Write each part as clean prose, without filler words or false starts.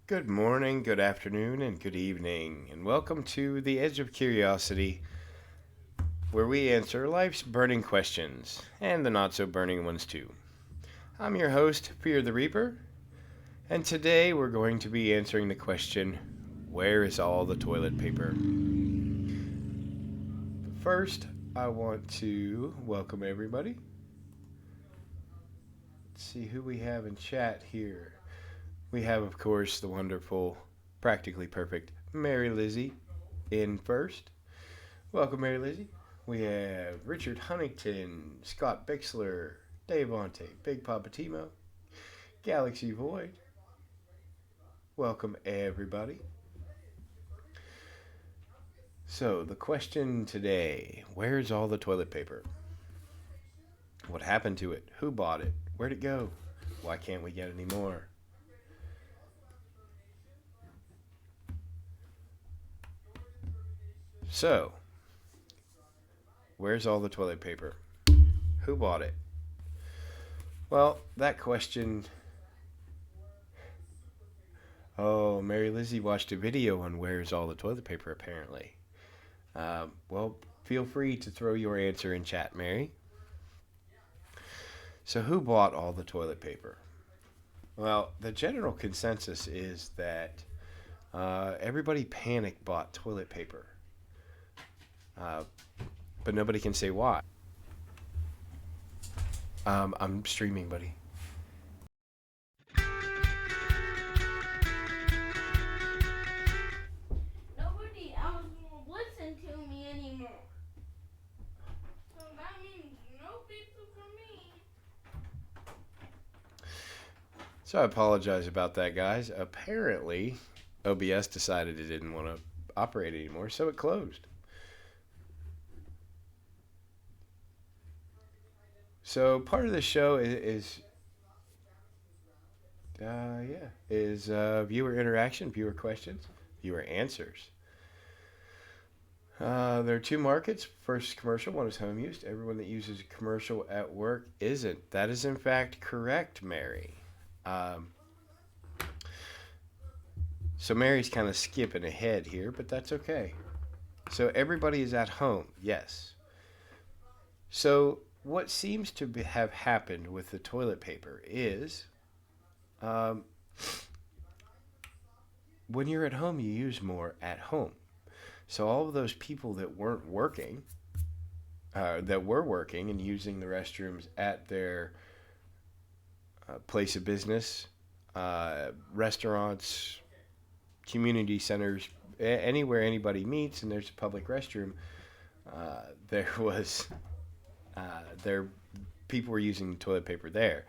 Good morning, good afternoon, and good evening, and welcome to The Edge of Curiosity, where we answer life's burning questions, and the not so burning ones too. I'm your host, Fear the Reaper, and today we're going to be answering the question, where is all the toilet paper? First, I want to welcome everybody. Let's see who we have in chat here. We have, of course, the wonderful, practically perfect Mary Lizzie in first. Welcome, Mary Lizzie. We have Richard Huntington, Scott Bixler, Dave Ante, Big Papa Timo, Galaxy Void. Welcome, everybody. So, the question today, where's all the toilet paper? What happened to it? Who bought it? Where'd it go? Why can't we get any more? So, where's all the toilet paper? Who bought it? Well, that question. Oh, Mary Lizzie watched a video on where's all the toilet paper, apparently. Well, feel free to throw your answer in chat, Mary. So, who bought all the toilet paper? Well, the general consensus is that everybody panic bought toilet paper, uh, but nobody can say why. I'm streaming, buddy. Nobody else will listen to me anymore. So that means no pizza for me. So, I apologize about that, guys. Apparently, OBS decided it didn't want to operate anymore, so it closed. So, part of the show is viewer interaction, viewer questions, viewer answers. There are two markets. First, commercial. One is home use. Everyone that uses a commercial at work isn't. That is, in fact, correct, Mary. Um, so, Mary's kind of skipping ahead here, but that's okay. So, everybody is at home. Yes. So, what seems to have happened with the toilet paper is um, when you're at home, you use more at home. So, all of those people that weren't working, that were working and using the restrooms at their place of business, restaurants, community centers, anywhere anybody meets and there's a public restroom, there was there people were using toilet paper there.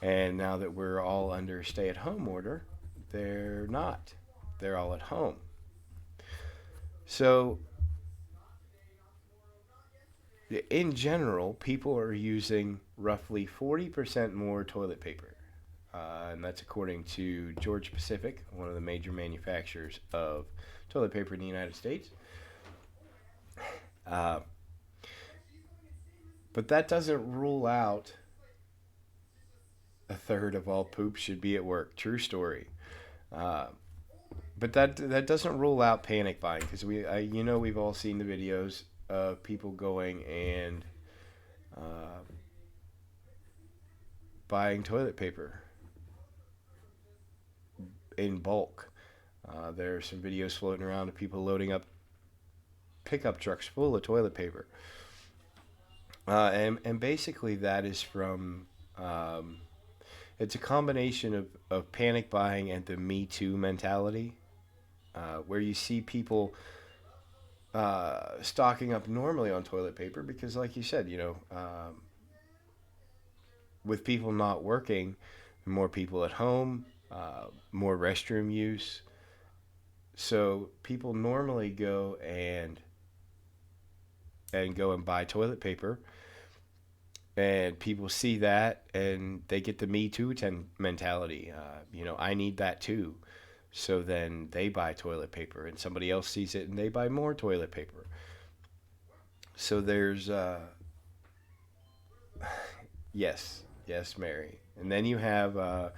And now that we're all under stay-at-home order, they're not. They're all at home. So, in general, people are using roughly 40% more toilet paper. And that's according to Georgia Pacific, one of the major manufacturers of toilet paper in the United States. Uh, but that doesn't rule out a third of all poop should be at work. True story. Uh, but that doesn't rule out panic buying because we've all seen the videos of people going and uh, buying toilet paper in bulk. There are some videos floating around of people loading up pickup trucks full of toilet paper, and basically that is from it's a combination of panic buying and the Me Too mentality, where you see people stocking up normally on toilet paper because, like you said, with people not working, more people at home, more restroom use. So people normally go and buy toilet paper, and people see that and they get the Me Too mentality. I need that too. So then they buy toilet paper, and somebody else sees it and they buy more toilet paper. So there's yes, yes, Mary. And then you have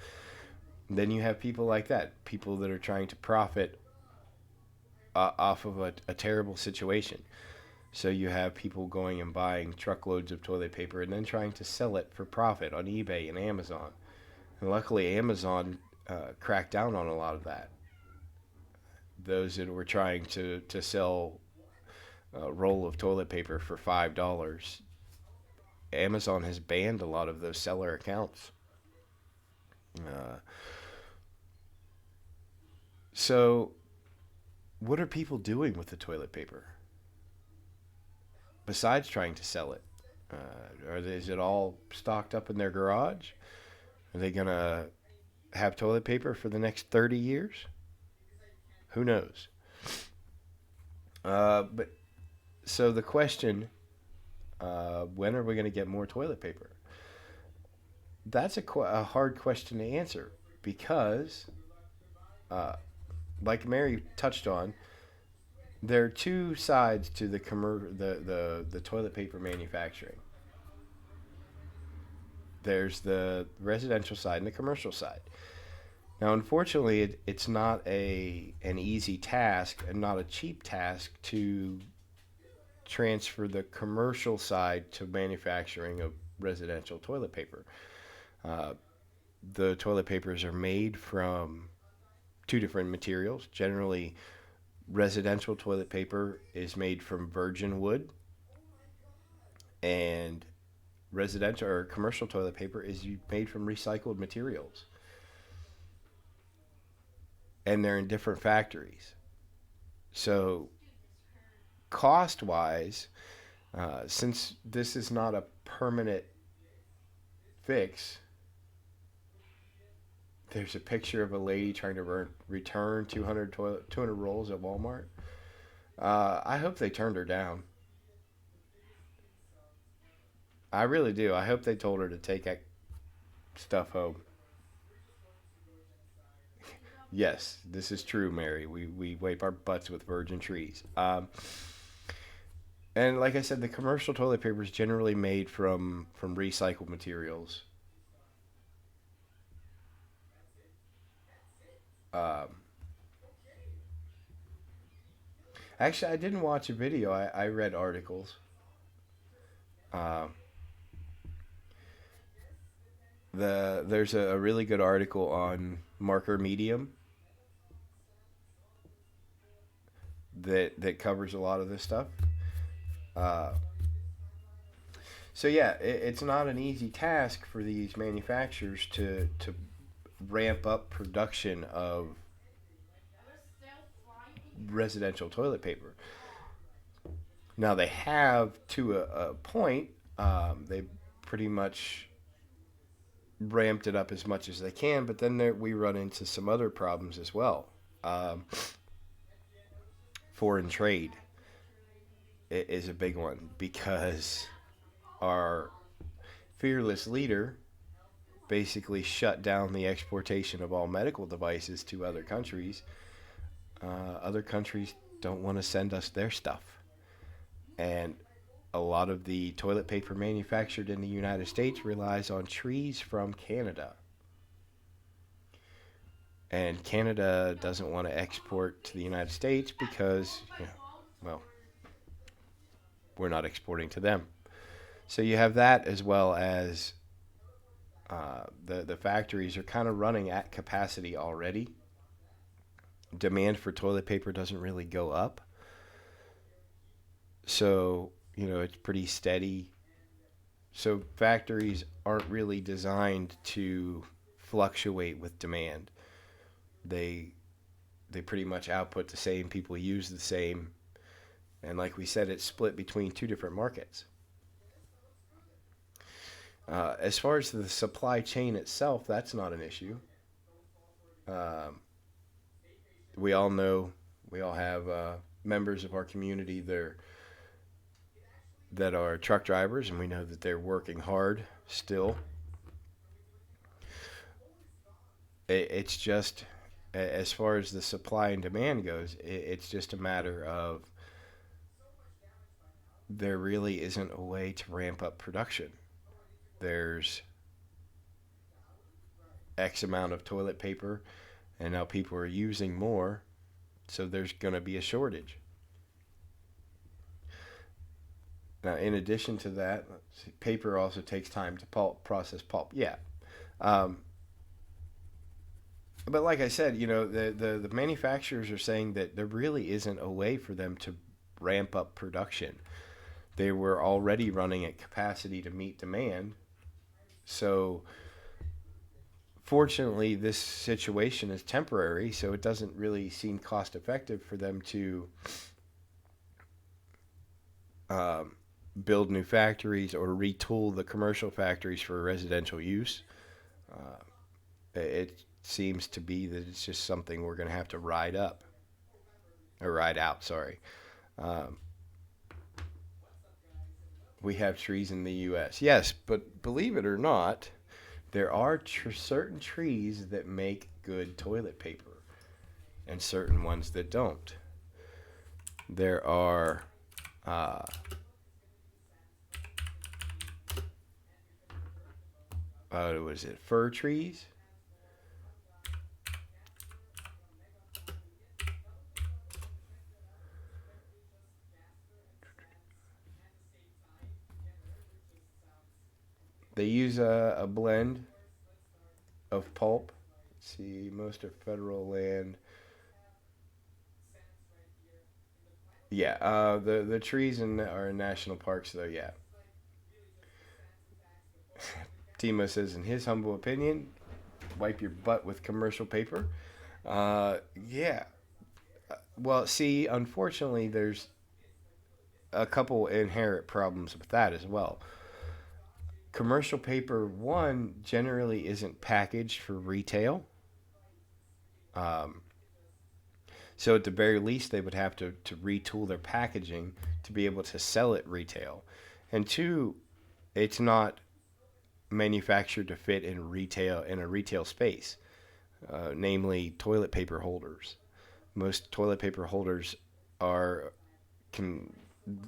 Then you have people like that, people that are trying to profit off of a terrible situation. So you have people going and buying truckloads of toilet paper and then trying to sell it for profit on eBay and Amazon. And luckily, Amazon cracked down on a lot of that. Those that were trying to sell a roll of toilet paper for $5, Amazon has banned a lot of those seller accounts. Uh, so, what are people doing with the toilet paper besides trying to sell it? Is it all stocked up in their garage? Are they gonna have toilet paper for the next 30 years? Who knows? But so the question, when are we going to get more toilet paper? That's a hard question to answer because, uh, like Mary touched on, there are two sides to the toilet paper manufacturing. There's the residential side and the commercial side. Now, unfortunately, it's not an easy task and not a cheap task to transfer the commercial side to manufacturing of residential toilet paper. Uh, the toilet papers are made from two different materials. Generally, residential toilet paper is made from virgin wood, and residential or commercial toilet paper is made from recycled materials. And they're in different factories. So, cost wise, since this is not a permanent fix, there's a picture of a lady trying to return 200 rolls at Walmart. I hope they turned her down. I really do. I hope they told her to take that stuff home. Yes, this is true, Mary. We wipe our butts with virgin trees. And like I said, the commercial toilet paper is generally made from recycled materials. Um, Actually, I didn't watch a video. I read articles. Um, there's a really good article on Marker Medium that covers a lot of this stuff. Uh, so yeah, it's not an easy task for these manufacturers to ramp up production of residential toilet paper. Now they have to a point. They pretty much ramped it up as much as they can, but then we run into some other problems as well. Um, Foreign trade is a big one because our fearless leader basically shut down the exportation of all medical devices to other countries. Other countries don't want to send us their stuff. And a lot of the toilet paper manufactured in the United States relies on trees from Canada. And Canada doesn't want to export to the United States because, well, we're not exporting to them. So you have that as well as the factories are kind of running at capacity already. Demand for toilet paper doesn't really go up. So, it's pretty steady. So factories aren't really designed to fluctuate with demand. They they pretty much output the same, people use the same, and like we said, it's split between two different markets. As far as the supply chain itself, that's not an issue. Um, we all know, we all have members of our community that are truck drivers, and we know that they're working hard still. It's just, as far as the supply and demand goes, it's just a matter of there really isn't a way to ramp up production. There's X amount of toilet paper, and now people are using more, so there's going to be a shortage. Now, in addition to that, paper also takes time to process pulp. Yeah. Um, but like I said, the manufacturers are saying that there really isn't a way for them to ramp up production. They were already running at capacity to meet demand. So, fortunately, this situation is temporary, so it doesn't really seem cost effective for them to um, build new factories or retool the commercial factories for residential use. It seems to be that it's just something we're going to have to ride up or ride out. Sorry. Um, we have trees in the U.S. Yes, but believe it or not, there are certain trees that make good toilet paper and certain ones that don't. There are, uh, was it fir trees? They use a blend of pulp. Let's see, most of federal land. Yeah, the trees are in national parks though. Yeah, Timo says in his humble opinion, wipe your butt with commercial paper. Yeah. Well, see, unfortunately, there's a couple inherent problems with that as well. Commercial paper, one, generally isn't packaged for retail. Um, so at the very least, they would have to retool their packaging to be able to sell it retail. And two, it's not manufactured to fit in a retail space, namely toilet paper holders. Most toilet paper holders are con-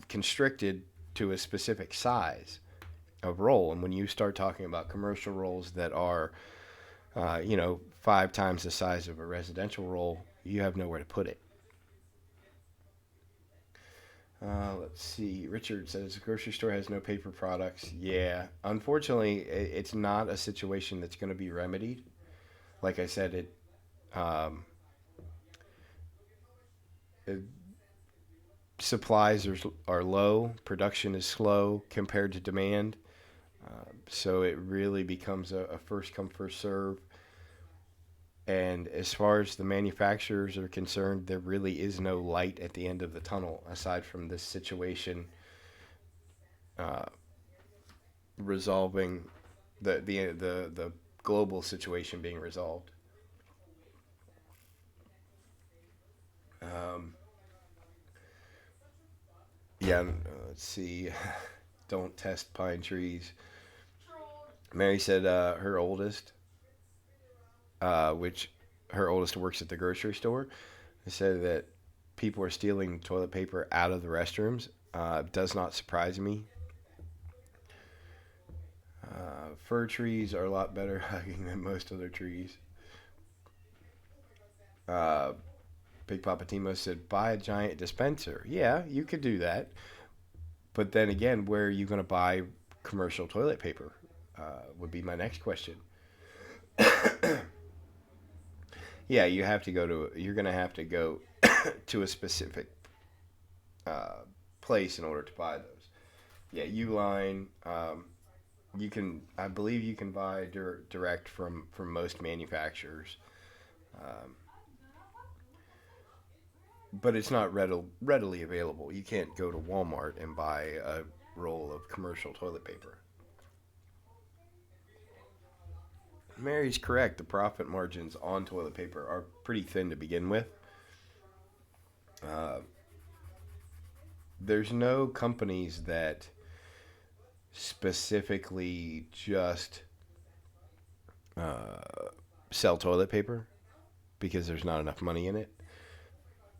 constricted to a specific size of roll, and when you start talking about commercial rolls that are, 5 times the size of a residential roll, you have nowhere to put it. Let's see. Richard says the grocery store has no paper products. Yeah, unfortunately, it's not a situation that's going to be remedied. Like I said, um, it supplies are low, production is slow compared to demand. So it really becomes a first come, first serve. And as far as the manufacturers are concerned, there really is no light at the end of the tunnel aside from this situation uh, resolving the global situation being resolved. Um, yeah, let's see. Don't test pine trees. Mary said her oldest, which her oldest works at the grocery store, said that people are stealing toilet paper out of the restrooms. Does not surprise me. Fir trees are a lot better hugging than most other trees. Uh, Big Papa Timo said, buy a giant dispenser. Yeah, you could do that. But then again, where are you going to buy commercial toilet paper? Would be my next question. Yeah, you're going to have to go to a specific uh, place in order to buy those. Yeah, Uline. I believe you can buy direct from most manufacturers, um, but it's not readily available. You can't go to Walmart and buy a roll of commercial toilet paper. Mary's correct. The profit margins on toilet paper are pretty thin to begin with. Uh, there's no companies that specifically just uh, sell toilet paper because there's not enough money in it.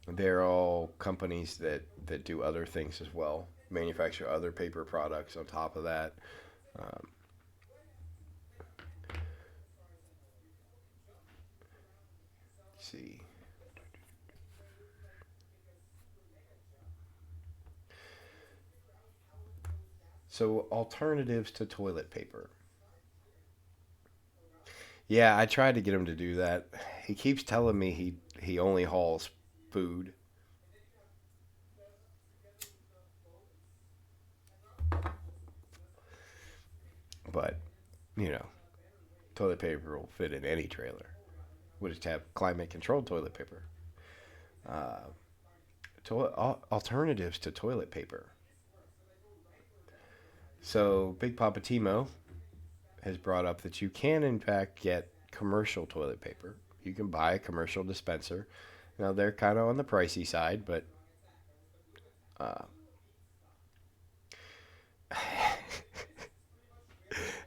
They're all companies that do other things as well, manufacture other paper products on top of that. Um, see. So alternatives to toilet paper. Yeah, I tried to get him to do that. He keeps telling me he only hauls food, but you know, toilet paper will fit in any trailer. We'll just have climate controlled toilet paper. Uh, Alternatives to toilet paper. So Big Papa Timo has brought up that you can in fact get commercial toilet paper. You can buy a commercial dispenser. Now they're kind of on the pricey side, but uh,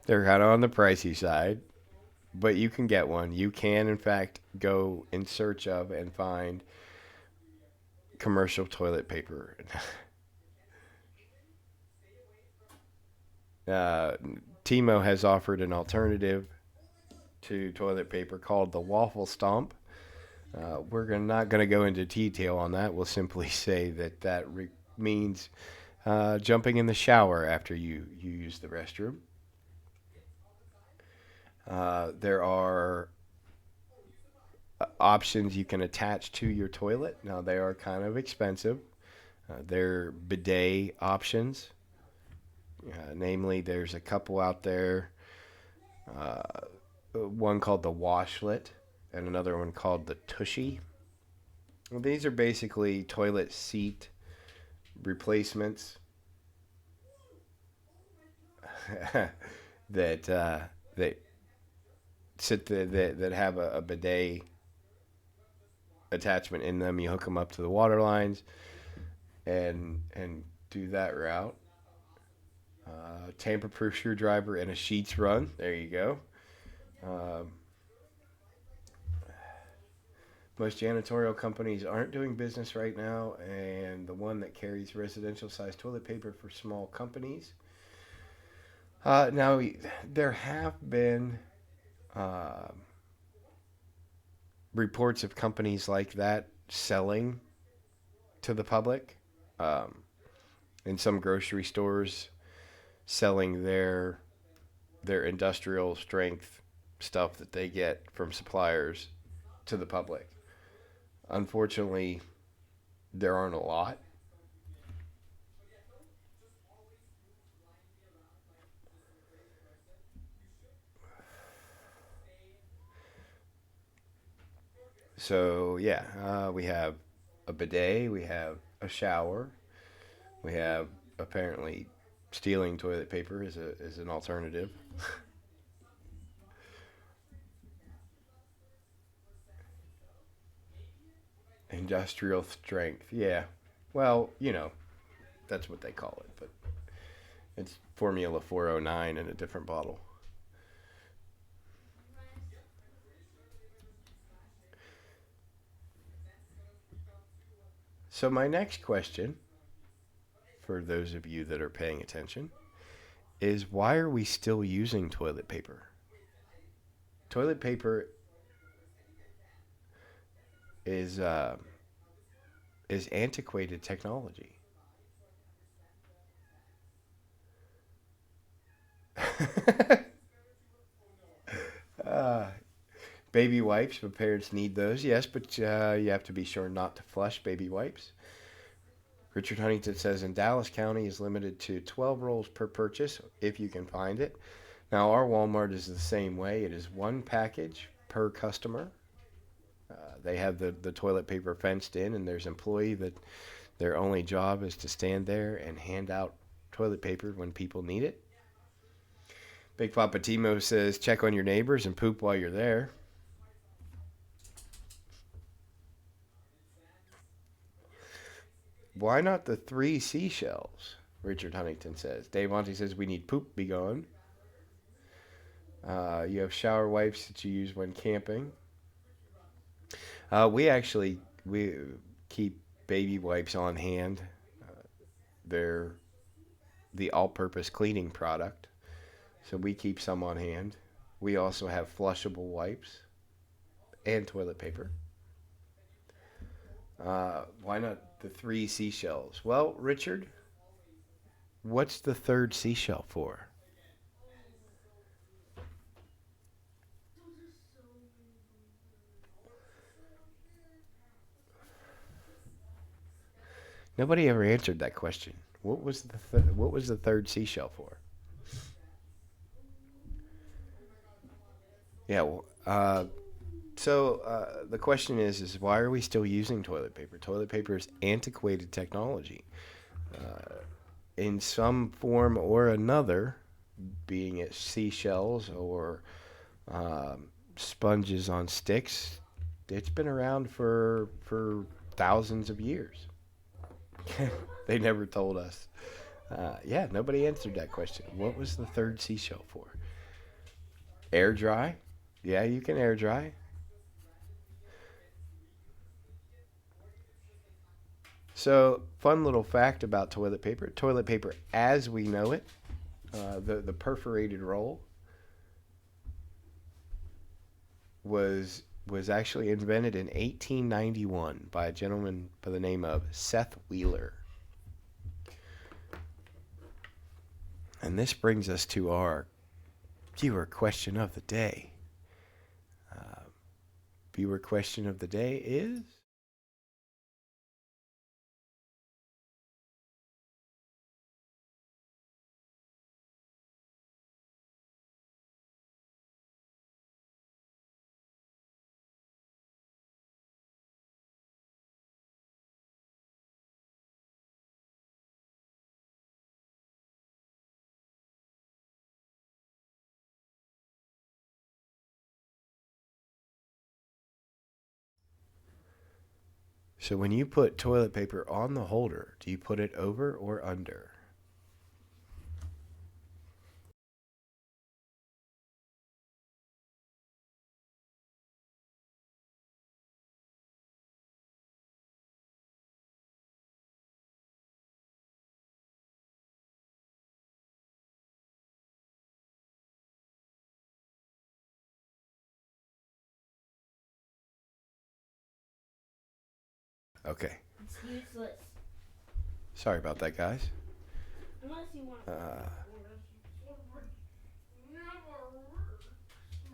they're kind of on the pricey side. But you can get one. You can in fact go in search of and find commercial toilet paper. uh, Timo has offered an alternative to toilet paper called the waffle stomp. Not going to go into detail on that. We'll simply say that means jumping in the shower after you use the restroom. There are options you can attach to your toilet. Now, they are kind of expensive. They're bidet options. Namely, there's a couple out there. Uh, One called the washlet and another one called the tushy. Well, these are basically toilet seat replacements that that that have a bidet attachment in them. You hook them up to the water lines and do that route. Tamper-proof screwdriver and a sheets run. There you go. Um, Most janitorial companies aren't doing business right now, and the one that carries residential-sized toilet paper for small companies. Now, there have been uh, reports of companies like that selling to the public. Um, in some grocery stores, selling their industrial strength stuff that they get from suppliers to the public. Unfortunately, there aren't a lot. So yeah, we have a bidet, we have a shower, we have apparently stealing toilet paper is an alternative. Industrial strength, yeah. Well, that's what they call it, but it's Formula 409 in a different bottle. So my next question, for those of you that are paying attention, is why are we still using toilet paper? Toilet paper is uh, is antiquated technology. uh, Baby wipes, but parents need those, yes, but you have to be sure not to flush baby wipes. Richard Huntington says in Dallas County is limited to 12 rolls per purchase if you can find it. Now, our Walmart is the same way. It is one package per customer. They have the toilet paper fenced in, and there's employee that their only job is to stand there and hand out toilet paper when people need it. Big Papa Timo says check on your neighbors and poop while you're there. Why not the three seashells? Richard Huntington says. Dave Monty says we need poop be gone. You have shower wipes that you use when camping. We keep baby wipes on hand. They're the all-purpose cleaning product, so we keep some on hand. We also have flushable wipes and toilet paper. Why not the three seashells? Well, Richard, what's the third seashell for? Nobody ever answered that question. What was the third seashell for? Yeah. Well, the question is why are we still using toilet paper? Toilet paper is antiquated technology. In some form or another, being it seashells or sponges on sticks, it's been around for thousands of years. They never told us. Yeah, nobody answered that question. What was the third seashell for? Air dry? Yeah, you can air dry. So, fun little fact about toilet paper. Toilet paper as we know it, the perforated roll was actually invented in 1891 by a gentleman by the name of Seth Wheeler. And this brings us to our viewer question of the day. Viewer question of the day is, so when you put toilet paper on the holder, do you put it over or under? Okay. It's useless. Sorry about that, guys. Unless you want.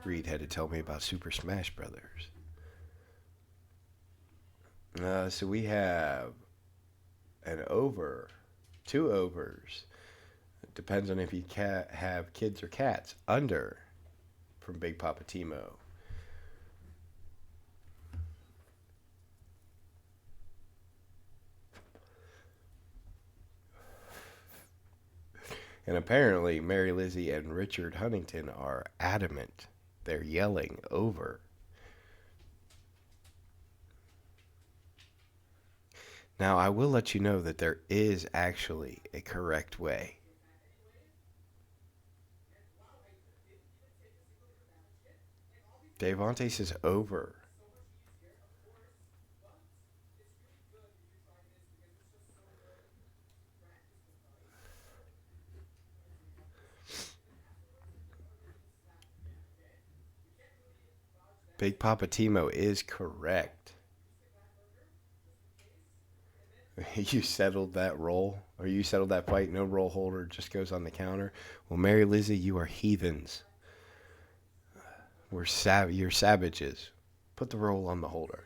Reed had to tell me about Super Smash Brothers. So we have an over, two overs. It depends on if you have kids or cats. Under from Big Papa Timo. And apparently, Mary Lizzie and Richard Huntington are adamant. They're yelling over. Now, I will let you know that there is actually a correct way. Devontae says over. Big Papa Timo is correct. You settled that roll, or you settled that fight. No roll holder, just goes on the counter. Well, Mary Lizzie, you are heathens. You're savages. Put the roll on the holder.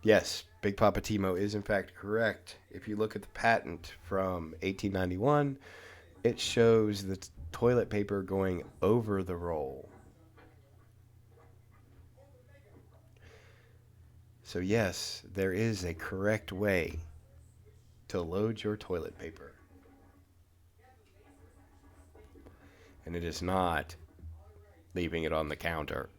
Yes, Big Papa Timo is in fact correct. If you look at the patent from 1891, it shows the toilet paper going over the roll. So yes, there is a correct way to load your toilet paper. And it is not leaving it on the counter.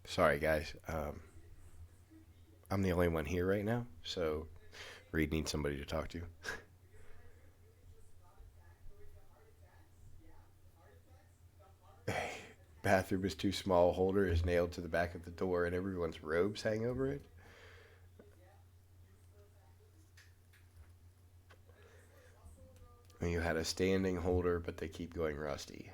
Sorry, guys. I'm the only one here right now, so Reed needs somebody to talk to. bathroom is too small holder is nailed to the back of the door and everyone's robes hang over it. And you had a standing holder, but they keep going rusty.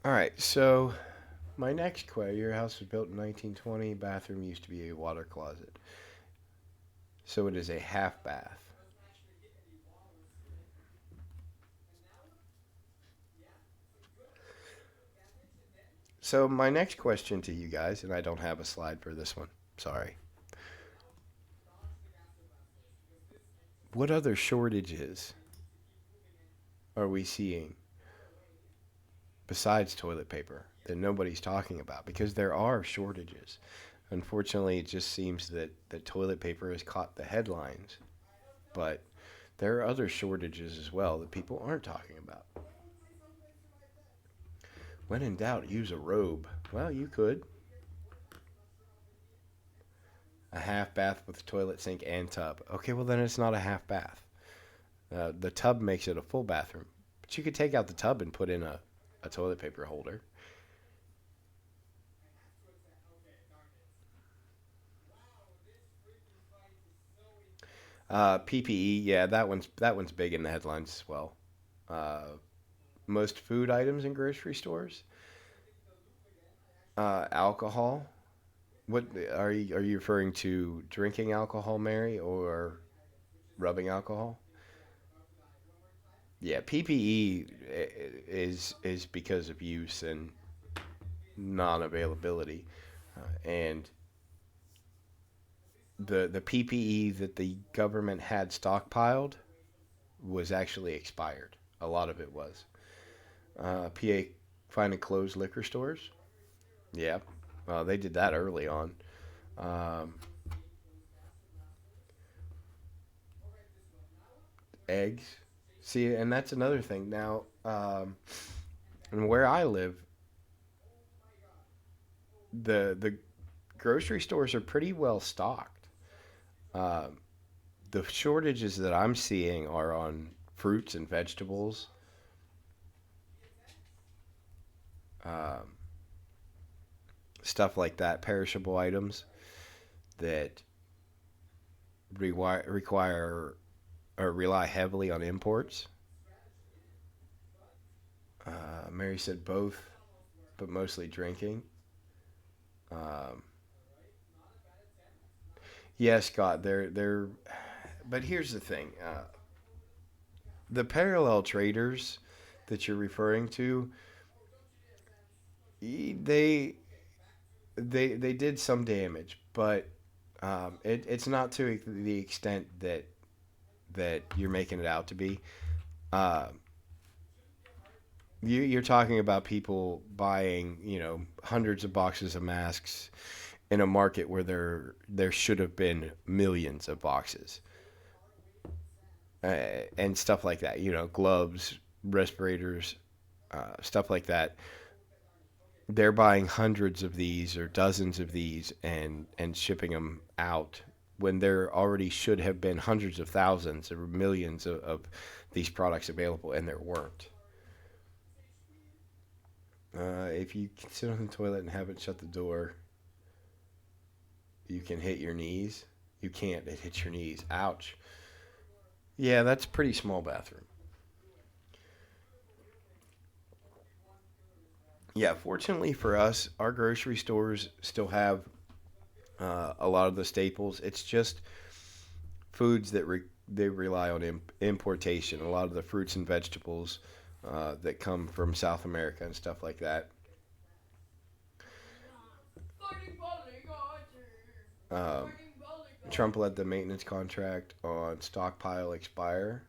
All right, so my next question: your house was built in 1920. Bathroom used to be a water closet, so it is a half bath. So my next question to you guys, and I don't have a slide for this one. Sorry. What other shortages are we seeing besides toilet paper that nobody's talking about? Because there are shortages. Unfortunately, it just seems that toilet paper has caught the headlines, but there are other shortages as well that people aren't talking about. When in doubt, use a robe. Well, you could. A half bath with toilet, sink, and tub. Okay, well, then it's not a half bath. The tub makes it a full bathroom. But you could take out the tub and put in a toilet paper holder. PPE, yeah, that one's big in the headlines as well. Uh, Most food items in grocery stores. Alcohol. What are you referring to? Drinking alcohol, Mary, or rubbing alcohol? Yeah, PPE is because of use and non-availability, and the PPE that the government had stockpiled was actually expired. A lot of it was. PA finding closed liquor stores. Yeah, they did that early on. Um, Eggs. See, and that's another thing. Now, and where I live, the grocery stores are pretty well stocked. Um, the shortages that I'm seeing are on fruits and vegetables, um, stuff like that, perishable items that require or rely heavily on imports. Mary said both, but mostly drinking. Um, yeah, Scott, they're. But here's the thing: the parallel traders that you're referring to, they they did some damage, but it's not to the extent that you're making it out to be. Uh, you're talking about people buying, hundreds of boxes of masks in a market where there should have been millions of boxes, and stuff like that. Gloves, respirators, stuff like that. They're buying hundreds of these or dozens of these and shipping them out when there already should have been hundreds of thousands or millions of these products available, and there weren't. If you can sit on the toilet and haven't shut the door, you can hit your knees. You can't. It hits your knees. Ouch. Yeah, that's a pretty small bathroom. Yeah, fortunately for us, our grocery stores still have a lot of the staples. It's just foods that they rely on importation. A lot of the fruits and vegetables that come from South America and stuff like that. Um, Trump let the maintenance contract on stockpile expire.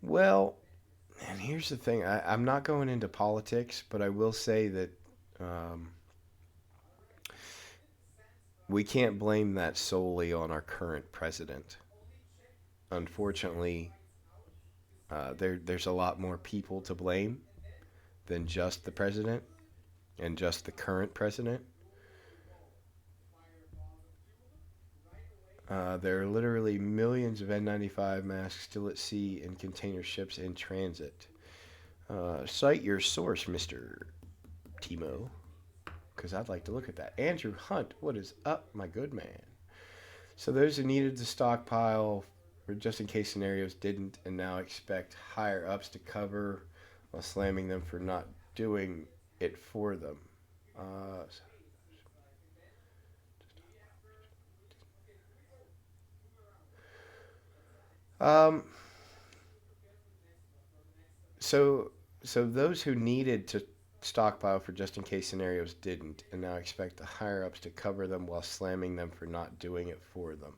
Well, and here's the thing: I'm not going into politics, but I will say that um, we can't blame that solely on our current president. Unfortunately, there's a lot more people to blame than just the president and just the current president. There are literally millions of N95 masks still at sea in container ships in transit. Cite your source, Mr. Timo, because I'd like to look at that. Andrew Hunt, what is up, my good man? So those who needed to stockpile for just in case scenarios didn't and now expect higher ups to cover while slamming them for not doing it for them. Uh, um, so so those who needed to stockpile for just in case scenarios didn't and now expect the higher ups to cover them while slamming them for not doing it for them.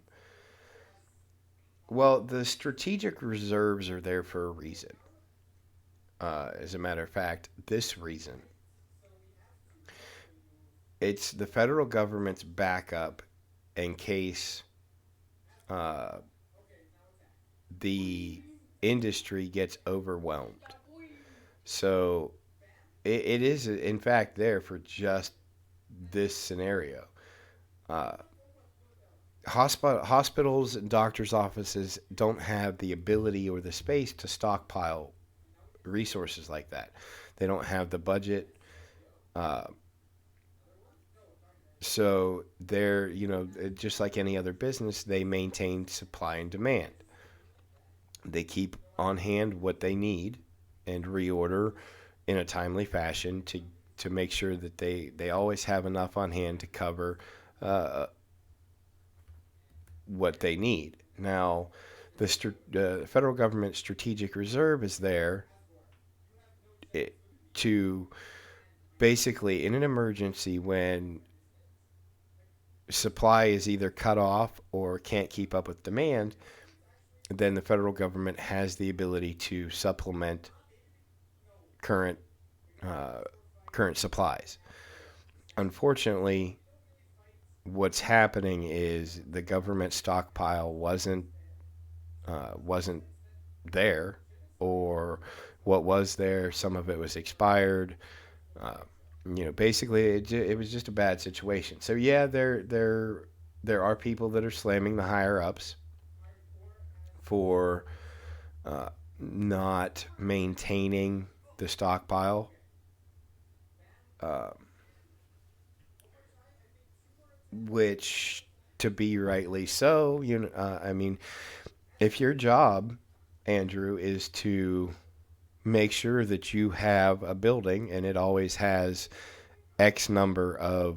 Well, the strategic reserves are there for a reason. As a matter of fact, this reason, it's the federal government's backup in case uh, the industry gets overwhelmed. So it is, in fact, there for just this scenario. Uh, hospitals and doctors' offices don't have the ability or the space to stockpile resources like that. They don't have the budget. Uh, so they're, just like any other business, they maintain supply and demand. They keep on hand what they need and reorder in a timely fashion to make sure that they always have enough on hand to cover uh, what they need. Now, the federal government strategic reserve is there to basically, in an emergency, when supply is either cut off or can't keep up with demand, then the federal government has the ability to supplement current uh, current supplies. Unfortunately, what's happening is the government stockpile wasn't there, or what was there, some of it was expired. Uh, Basically, it was just a bad situation. So yeah, there are people that are slamming the higher ups for uh, not maintaining the stockpile, uh, which to be rightly so. I mean, if your job, Andrew, is to make sure that you have a building and it always has X number of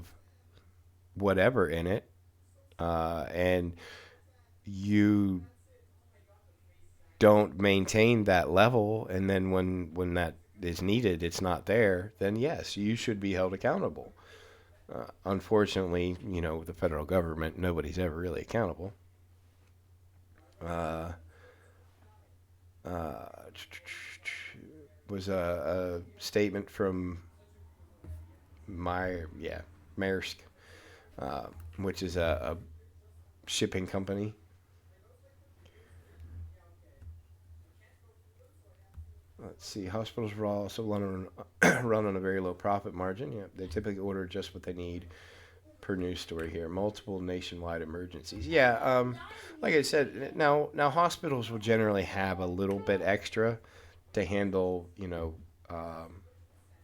whatever in it, and you don't maintain that level, and then when that is needed, it's not there, then yes, you should be held accountable. Unfortunately, the federal government, nobody's ever really accountable. Uh, uh, was a statement from Maersk, uh, which is a shipping company. Let's see. Hospitals are also run on a very low profit margin. Yeah, they typically order just what they need. Per news story here, multiple nationwide emergencies. Yeah, like I said, now hospitals will generally have a little bit extra to handle,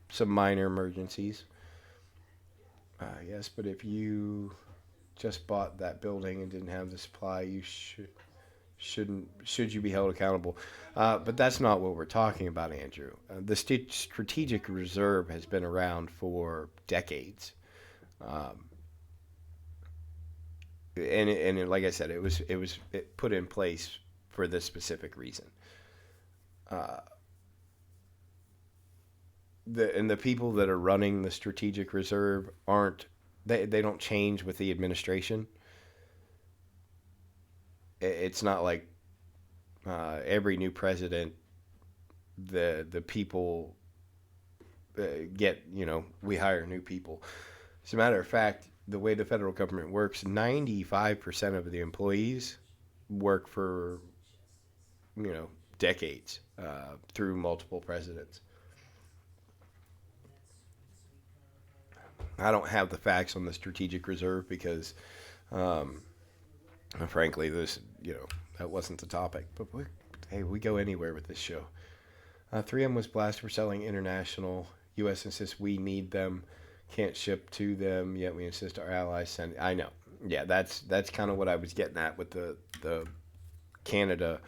some minor emergencies. Yes, but if you just bought that building and didn't have the supply, you should you be held accountable? But that's not what we're talking about, Andrew. The strategic reserve has been around for decades, um, like I said, it put in place for this specific reason. Uh, the people that are running the strategic reserve aren't they don't change with the administration. It's not like every new president the people get, we hire new people. As a matter of fact, the way the federal government works, 95% of the employees work for, you know, decades, through multiple presidents. I don't have the facts on the strategic reserve because, um, And frankly, that wasn't the topic. But hey, we go anywhere with this show. 3M was blasted for selling international. U.S. insists we need them, can't ship to them, yet we insist our allies send. I know. Yeah, that's kind of what I was getting at with the Canada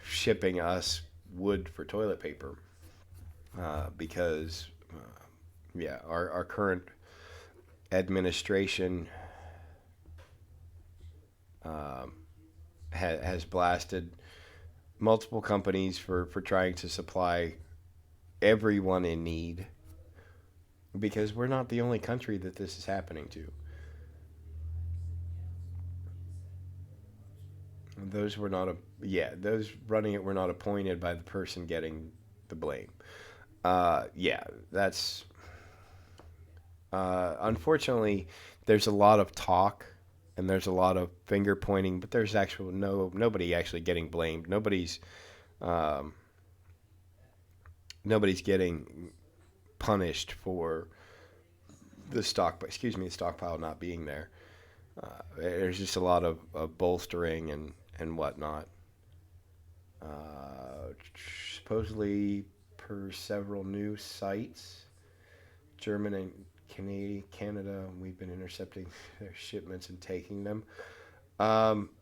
shipping us wood for toilet paper, because yeah, our current administration um, has blasted multiple companies for trying to supply everyone in need, because we're not the only country that this is happening to. Those were not a Yeah, those running it were not appointed by the person getting the blame. Yeah, that's unfortunately there's a lot of talk and there's a lot of finger pointing, but there's actual nobody actually getting blamed. Um, nobody's getting punished for the stockpile not being there. There's just a lot of bolstering and whatnot. Supposedly, per several news sites, German and Canada, we've been intercepting their shipments and taking them.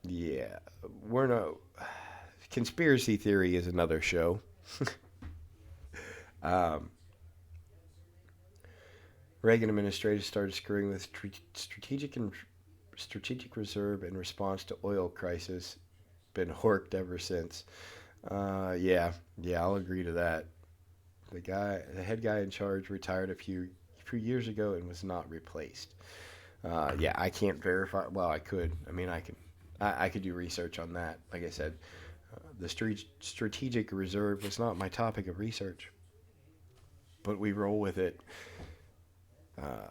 Yeah, we're no conspiracy theory is another show. um, Reagan administration started screwing with strategic reserve in response to oil crisis. Been horked ever since. Yeah, yeah, I'll agree to that. The head guy in charge, retired a few years ago and was not replaced. Yeah, I can't verify. Well, I could. I mean, I could do research on that. Like I said, the strategic reserve was not my topic of research, but we roll with it. Uh,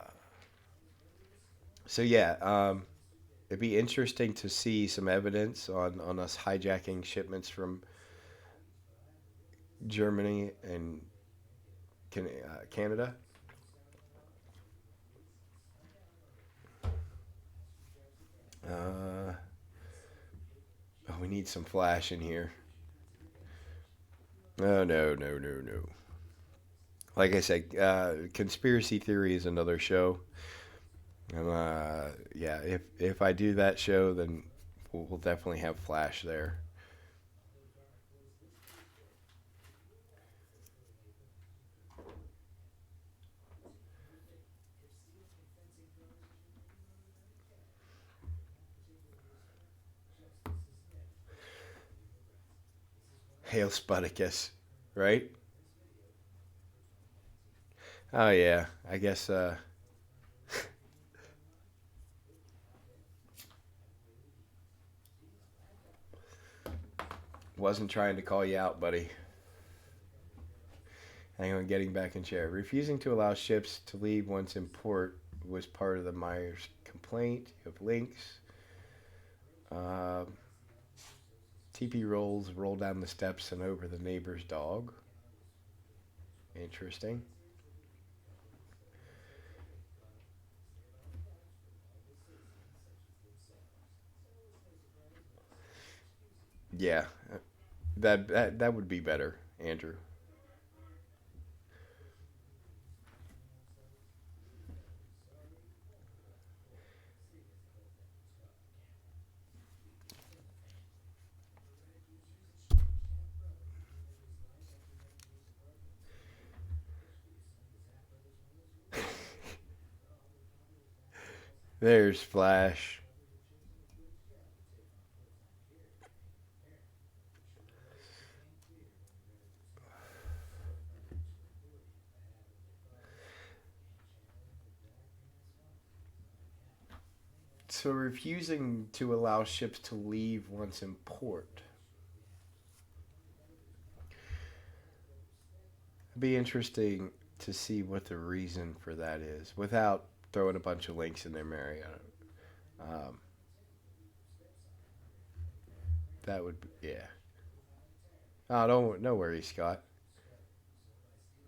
so yeah, it'd be interesting to see some evidence on us hijacking shipments from Germany and Canada. Uh, oh, we need some flash in here. Oh, no, no, no, no. Like I said, conspiracy theory is another show. Yeah, if I do that show, then we'll definitely have flash there. Hail Sputicus, right? Oh yeah, I guess wasn't trying to call you out, buddy. Hang on, getting back in chair. Refusing to allow ships to leave once in port was part of the Myers complaint. You have links. Uh, TP rolls roll down the steps and over the neighbor's dog. Interesting. Yeah, that would be better, Andrew. There's Flash. So refusing to allow ships to leave once in port. It'd be interesting to see what the reason for that is, without throwing a bunch of links in there, Mary. Um, that would be, yeah. Oh, don't no worries, Scott.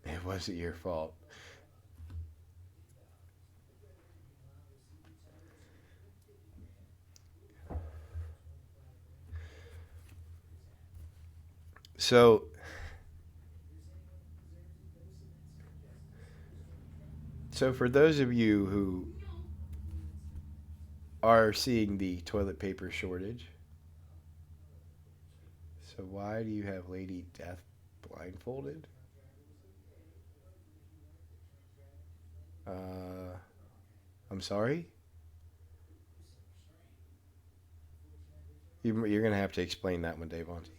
It wasn't your fault. So, so for those of you who are seeing the toilet paper shortage, so why do you have Lady Death blindfolded? Uh, I'm sorry. You're gonna have to explain that one, Davonte.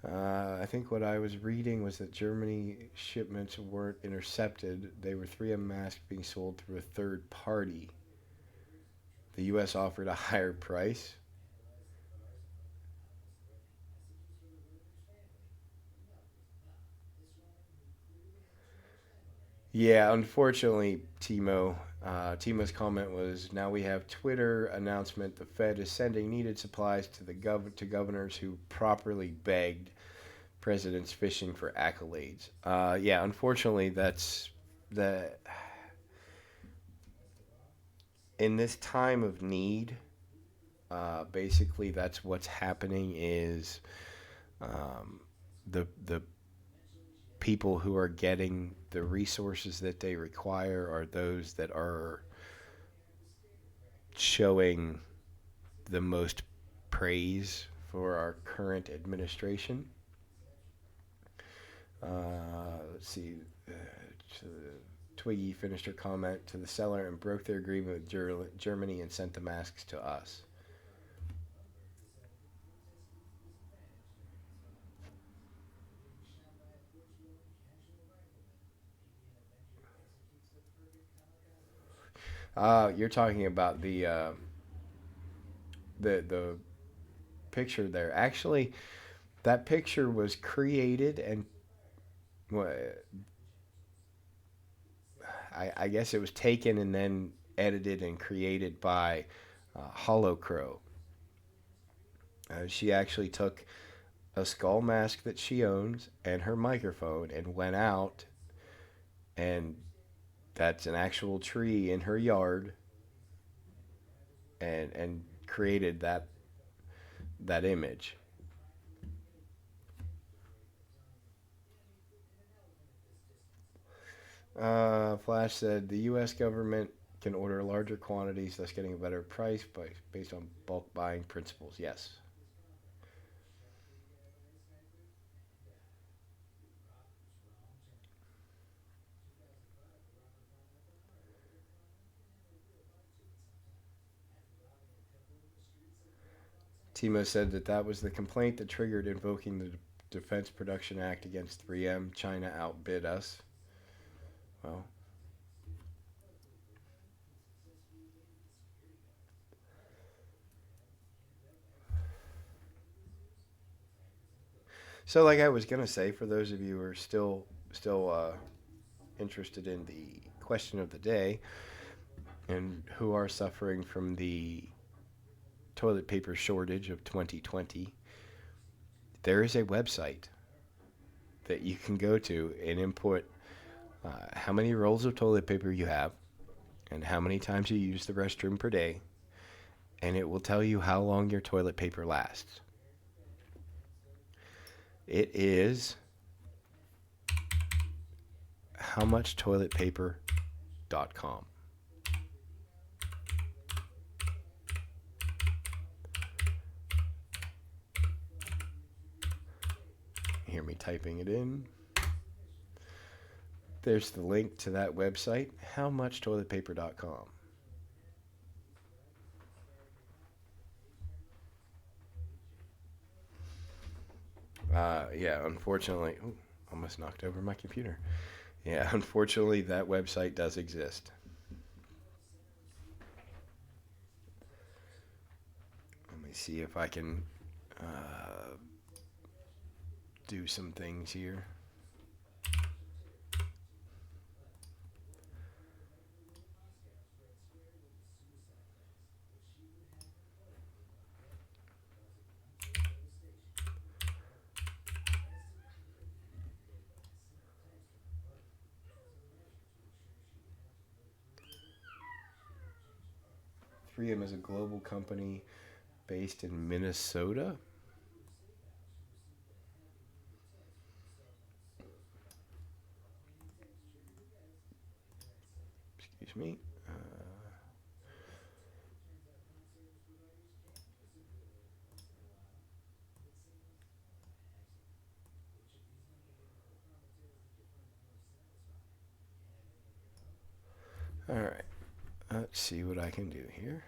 I think what I was reading was that Germany shipments weren't intercepted. They were 3M masks being sold through a third party. The U.S. offered a higher price. Yeah, unfortunately, Timo's comment was, "Now we have Twitter announcement: the Fed is sending needed supplies to to governors who properly begged presidents fishing for accolades." Yeah, unfortunately, that's the in this time of need. Basically, that's what's happening is um, the people who are getting the resources that they require are those that are showing the most praise for our current administration. Let's see. Twiggy finished her comment to the seller and broke their agreement with Germany and sent the masks to us. You're talking about the picture there. Actually, that picture was created and well, I guess it was taken and then edited and created by Hollow Crow. She actually took a skull mask that she owns and her microphone and went out, and that's an actual tree in her yard, and created that image. Flash said the U.S. government can order larger quantities, thus getting a better price based on bulk buying principles. Yes. Timo said that was the complaint that triggered invoking the Defense Production Act against 3M. China outbid us. Well, so like I was gonna say, for those of you who are still interested in the question of the day and who are suffering from the toilet paper shortage of 2020, there is a website that you can go to and input how many rolls of toilet paper you have and how many times you use the restroom per day, and it will tell you how long your toilet paper lasts. It is howmuchtoiletpaper.com. Hear me typing it in. There's the link to that website, howmuchtoiletpaper.com. Yeah, unfortunately, ooh, almost knocked over my computer. Yeah, unfortunately, that website does exist. Let me see if I can do some things here. 3M is a global company based in Minnesota. Excuse me. All right. Let's see what I can do here.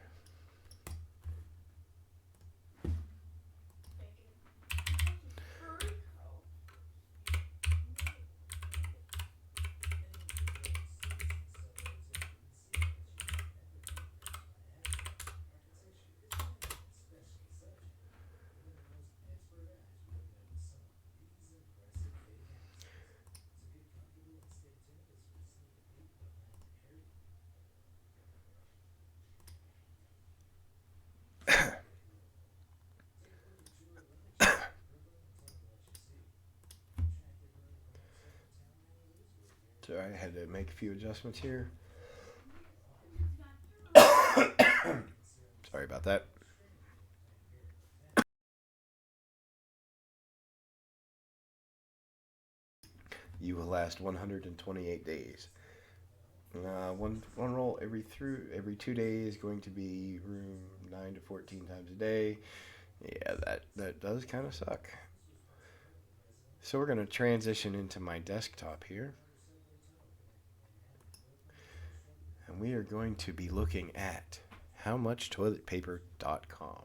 Sorry, I had to make a few adjustments here. Sorry about that. You will last 128 days. One roll every 2 days, going to be room 9 to 14 times a day. Yeah, that does kind of suck. So we're going to transition into my desktop here, and we are going to be looking at howmuchtoiletpaper.com.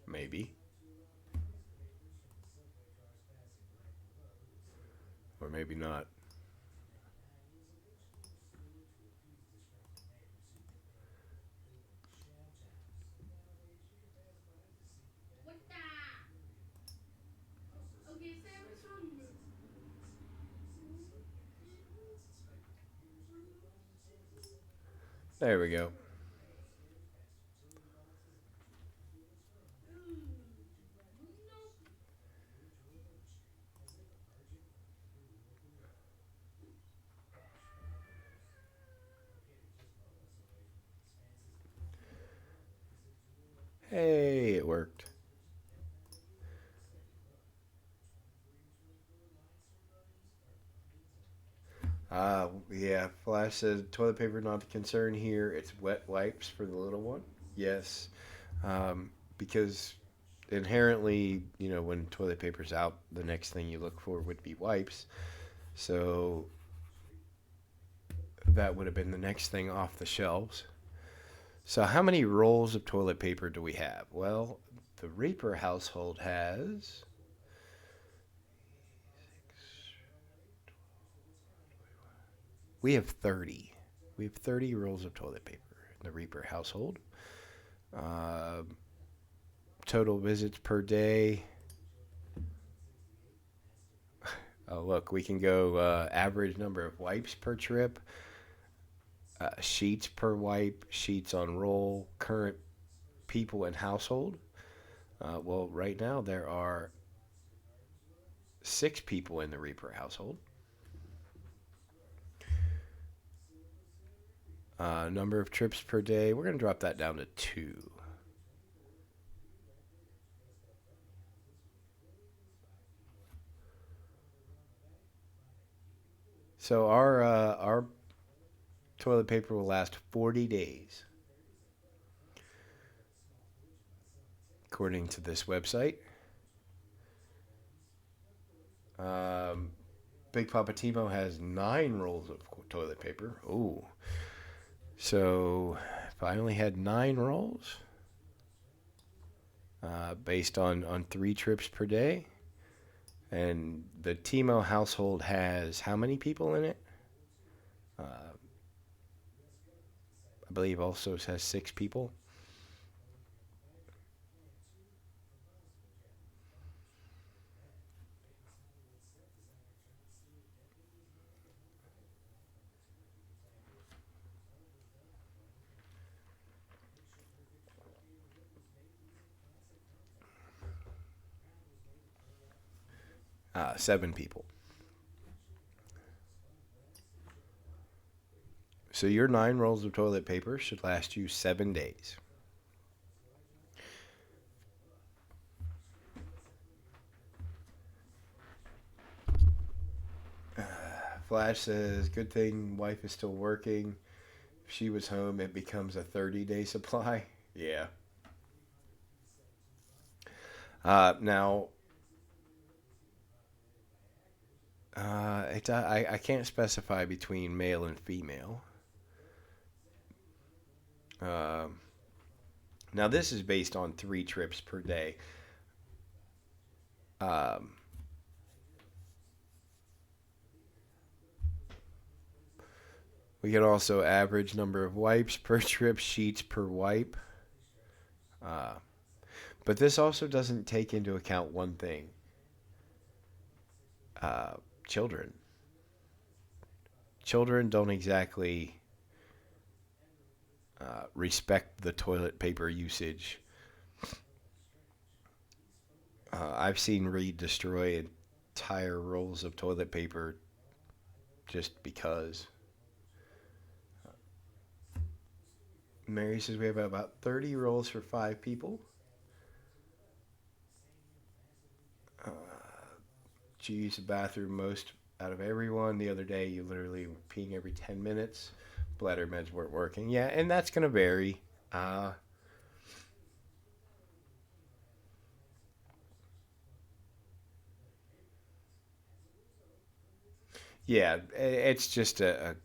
Maybe, or maybe not. What the? Okay, say what's wrong with There we go. Nope. Hey, it worked. Yeah, Flash says toilet paper not the concern here. It's wet wipes for the little one. Yes, because inherently, when toilet paper's out, the next thing you look for would be wipes. So that would have been the next thing off the shelves. So, how many rolls of toilet paper do we have? Well, the Reaper household has. We have 30. We have 30 rolls of toilet paper in the Reaper household. Uh, Total visits per day. Oh, look, we can go average number of wipes per trip, sheets per wipe, sheets on roll, current people in household. Well, right now there are 6 people in the Reaper household. Number of trips per day, we're going to drop that down to 2. So our toilet paper will last 40 days, according to this website. Um, Big Papa Timo has 9 rolls of toilet paper. Ooh. So if I only had 9 rolls, based on 3 trips per day, and the Timo household has how many people in it? I believe also has 6 people. 7 people. So your 9 rolls of toilet paper should last you 7 days. Flash says, good thing wife is still working. If she was home, it becomes a 30-day supply. Yeah. Now, I can't specify between male and female. Um, Now, this is based on 3 trips per day. Um, we can also average number of wipes per trip, sheets per wipe. Uh, but this also doesn't take into account one thing: uh, children. Children don't exactly respect the toilet paper usage. I've seen Reed destroy entire rolls of toilet paper just because. Mary says we have about 30 rolls for 5 people. Uh, she used the bathroom most out of everyone. The other day, you literally were peeing every 10 minutes. Bladder meds weren't working. Yeah, and that's going to vary. Uh, yeah, it's just a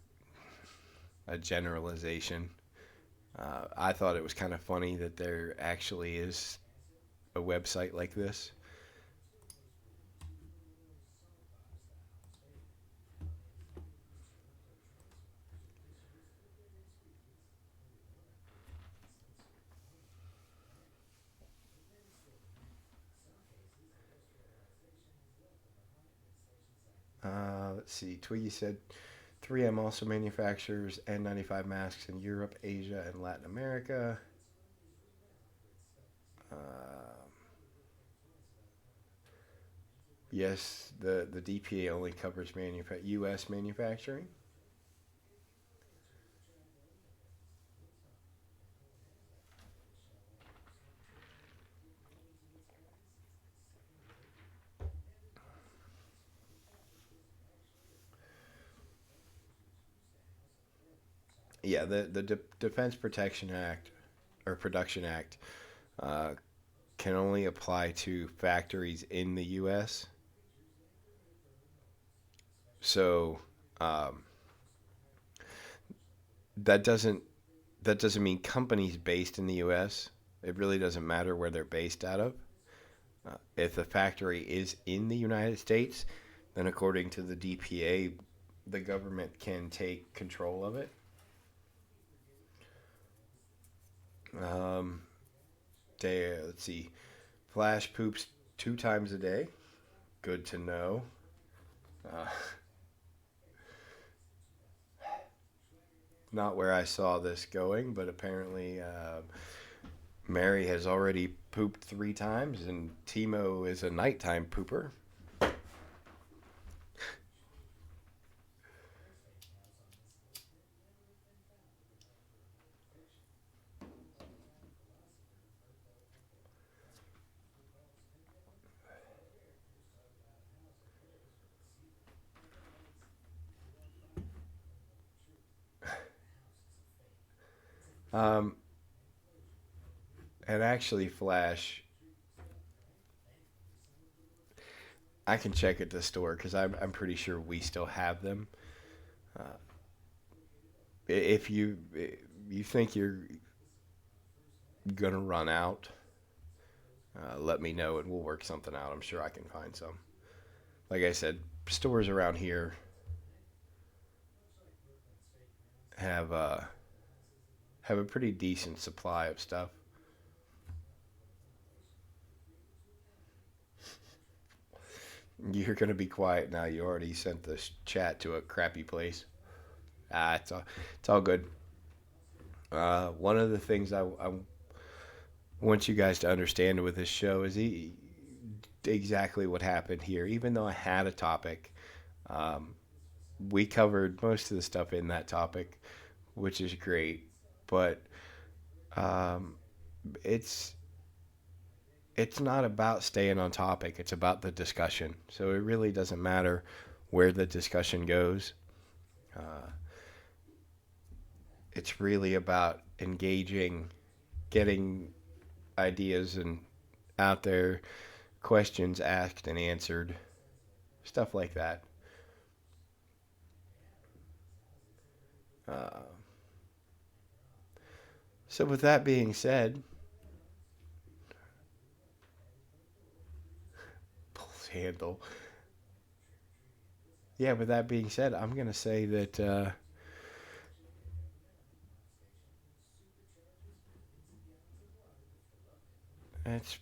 generalization. I thought it was kind of funny that there actually is a website like this. Let's see. Twiggy said 3M also manufactures N95 masks in Europe, Asia, and Latin America. Uh, yes, the DPA only covers U.S. manufacturing. Yeah, the Defense Protection Act or Production Act uh, can only apply to factories in the U.S. So um, that doesn't that doesn't mean companies based in the U.S. It really doesn't matter where they're based out of. If the factory is in the United States, then according to the DPA, the government can take control of it. Um, let's see. Flash poops 2 times a day. Good to know. Uh, not where I saw this going, but apparently Mary has already pooped 3 times, and Timo is a nighttime pooper. Um, and actually, Flash, I can check at the store because I'm pretty sure we still have them. Uh, if you think you're gonna run out, let me know and we'll work something out. I'm sure I can find some. Like I said, stores around here have have a pretty decent supply of stuff. You're gonna be quiet now. You already sent this chat to a crappy place. It's all good. One of the things I want you guys to understand with this show is exactly what happened here. Even though I had a topic, um, we covered most of the stuff in that topic, which is great. But um, it's it's not about staying on topic. It's about the discussion. So it really doesn't matter where the discussion goes. Uh, it's really about engaging, getting ideas and out there, questions asked and answered, stuff like that. Uh, so with that being said, pulse handle. Yeah, with that being said, I'm gonna say that it's